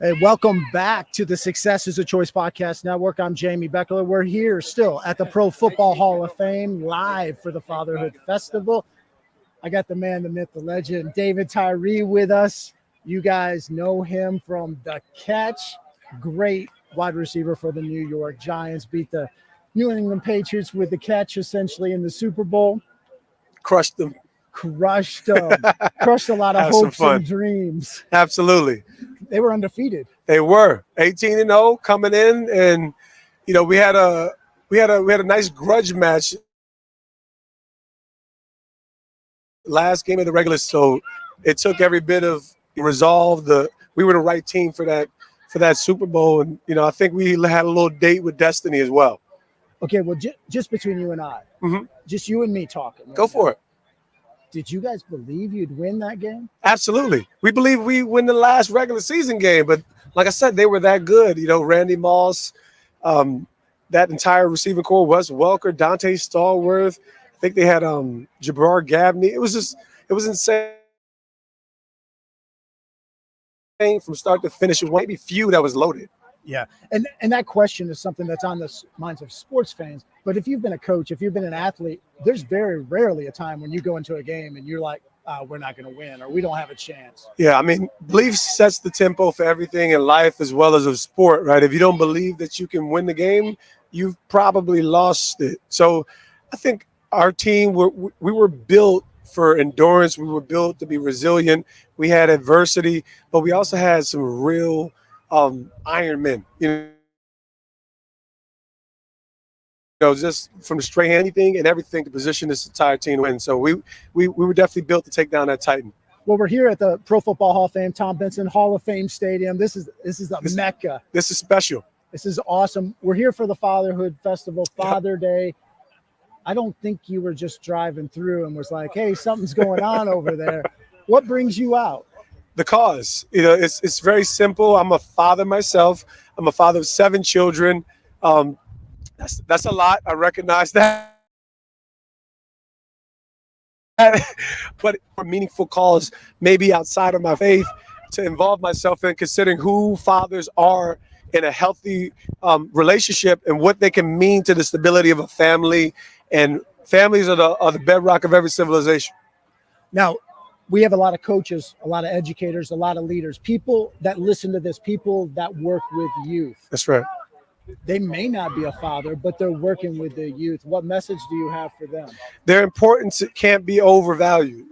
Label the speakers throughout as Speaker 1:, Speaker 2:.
Speaker 1: Hey, welcome back to the Success is a Choice Podcast Network. I'm Jamy Bechler. We're here still at the Pro Football Hall of Fame, live for the Fatherhood Festival. I got the man, the myth, the legend, David Tyree with us. You guys know him from The Catch. Great wide receiver for the New York Giants. Beat the New England Patriots with the catch, essentially, in the Super Bowl.
Speaker 2: Crushed them.
Speaker 1: Crushed a lot of hopes and dreams.
Speaker 2: Absolutely.
Speaker 1: They were undefeated.
Speaker 2: They were 18-0 coming in, and we had a nice grudge match last game of the regular, so it took every bit of resolve. We were the right team for that Super Bowl, and I think we had a little date with destiny as well.
Speaker 1: Okay, well, just between you and I, just you and me talking.
Speaker 2: Go for it.
Speaker 1: Did you guys believe you'd win that game?
Speaker 2: Absolutely. We believe we win the last regular season game, but like I said, they were that good. Randy Moss, that entire receiving core, Wes Welker, Dante Stallworth. I think they had Jabbar Gabney. It was insane from start to finish. It was maybe few that was loaded.
Speaker 1: Yeah, and that question is something that's on the minds of sports fans. But if you've been a coach, if you've been an athlete, there's very rarely a time when you go into a game and you're like, we're not going to win, or we don't have a chance.
Speaker 2: Yeah, I mean, belief sets the tempo for everything in life as well as of sport, right? If you don't believe that you can win the game, you've probably lost it. So I think our team, we were built for endurance. We were built to be resilient. We had adversity, but we also had some real Iron Men, just from the straight anything and everything to position this entire team to win. So we were definitely built to take down that Titan.
Speaker 1: Well, we're here at the Pro Football Hall of Fame, Tom Benson Hall of Fame Stadium. This is the Mecca.
Speaker 2: This is special.
Speaker 1: This is awesome. We're here for the Fatherhood Festival, Father Day. I don't think you were just driving through and was like, hey, something's going on over there. What brings you out?
Speaker 2: The cause. It's very simple. I'm a father myself. I'm a father of 7 children. That's a lot. I recognize that. But a meaningful cause, maybe outside of my faith, to involve myself in considering who fathers are in a healthy relationship and what they can mean to the stability of a family. And families are the bedrock of every civilization.
Speaker 1: Now, we have a lot of coaches, a lot of educators, a lot of leaders, people that listen to this, people that work with youth.
Speaker 2: That's right.
Speaker 1: They may not be a father, but they're working with the youth. What message do you have for them?
Speaker 2: Their importance can't be overvalued.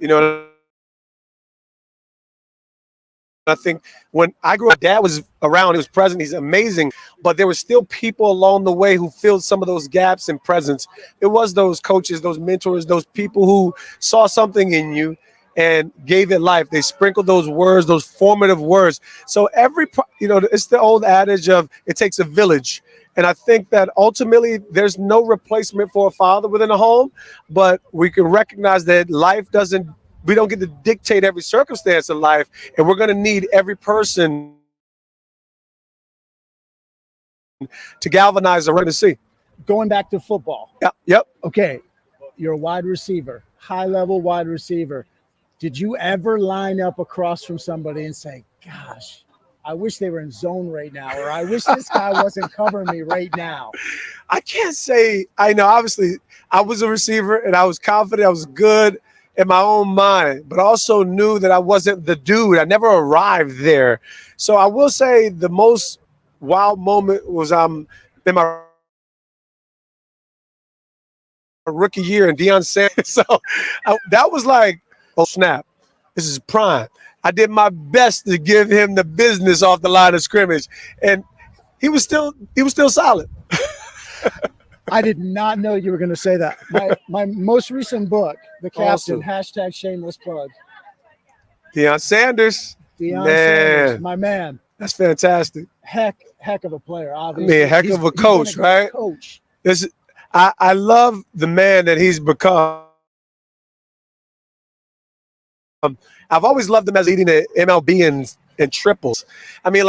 Speaker 2: I think when I grew up, Dad was around, he was present, he's amazing, but there were still people along the way who filled some of those gaps in presence. It was those coaches, those mentors, those people who saw something in you and gave it life. They sprinkled those words, those formative words. So it's the old adage of it takes a village. And I think that ultimately there's no replacement for a father within a home, but we can recognize that we don't get to dictate every circumstance of life, and we're going to need every person to galvanize the right to see.
Speaker 1: Going back to football.
Speaker 2: Yep.
Speaker 1: Okay, you're a wide receiver, high-level wide receiver. Did you ever line up across from somebody and say, gosh, I wish they were in zone right now, or I wish this guy wasn't covering me right now?
Speaker 2: I can't say I know. Obviously, I was a receiver, and I was confident. I was good in my own mind, but also knew that I wasn't the dude. I never arrived there. So I will say the most wild moment was in my rookie year in Deion Sanders. So that was like, oh snap, this is prime. I did my best to give him the business off the line of scrimmage, and he was still solid.
Speaker 1: I did not know you were going to say that. My most recent book, The Captain,
Speaker 2: awesome.
Speaker 1: #shameless plug.
Speaker 2: Deion Sanders.
Speaker 1: Sanders, my man.
Speaker 2: That's fantastic.
Speaker 1: Heck of a player, obviously.
Speaker 2: Heck of a coach, right?
Speaker 1: Coach.
Speaker 2: I love the man that he's become. I've always loved him as leading the MLB in triples. I mean,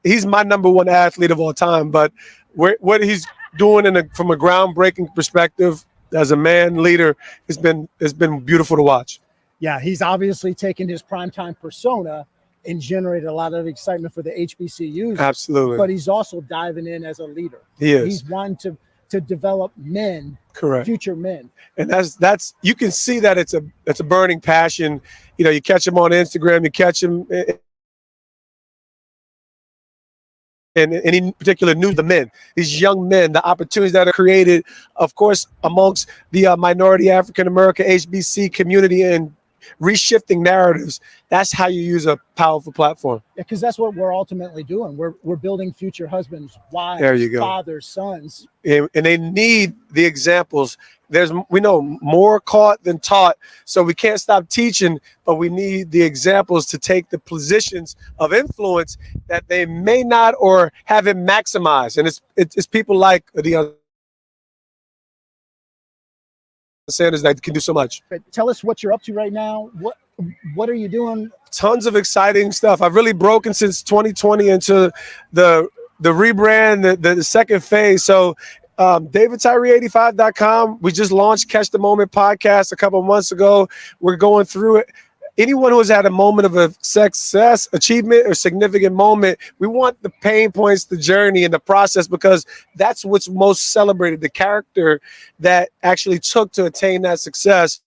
Speaker 2: he's my number one athlete of all time, but what he's doing from a groundbreaking perspective as a man leader has been beautiful to watch.
Speaker 1: Yeah, he's obviously taken his primetime persona and generated a lot of excitement for the HBCUs.
Speaker 2: Absolutely.
Speaker 1: But he's also diving in as a leader.
Speaker 2: He is.
Speaker 1: He's wanting to develop men,
Speaker 2: correct,
Speaker 1: future men.
Speaker 2: And that's you can see that it's a burning passion. You know, you catch him on Instagram, you catch him in any particular news, the men, these young men, the opportunities that are created, of course, amongst the minority African-American HBC community and reshifting narratives. That's how you use a powerful platform.
Speaker 1: Yeah, because that's what we're ultimately doing. We're building future husbands, wives,
Speaker 2: there you go,
Speaker 1: fathers, sons.
Speaker 2: And they need the examples. We know more caught than taught, so we can't stop teaching, but we need the examples to take the positions of influence that they may not or haven't maximized. And it's people like the Sanders that can do so much.
Speaker 1: Tell us what you're up to right now. What are you doing?
Speaker 2: Tons of exciting stuff. I've really broken since 2020 into the rebrand, the second phase. So DavidTyree85.com. We just launched Catch the Moment podcast a couple of months ago. We're going through it. Anyone who has had a moment of a success, achievement, or significant moment, we want the pain points, the journey, and the process, because that's what's most celebrated, the character that actually took to attain that success.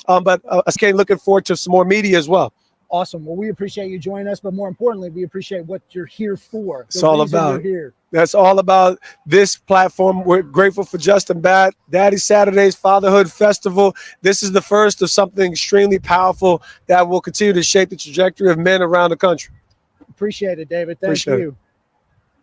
Speaker 2: But again, looking forward to some more media as well.
Speaker 1: Awesome. Well, we appreciate you joining us, but more importantly, we appreciate what you're here for.
Speaker 2: It's all about. That's all about this platform. We're grateful for Justin Blatt, Daddy Saturday's Fatherhood Festival. This is the first of something extremely powerful that will continue to shape the trajectory of men around the country.
Speaker 1: Appreciate it, David. Thank you.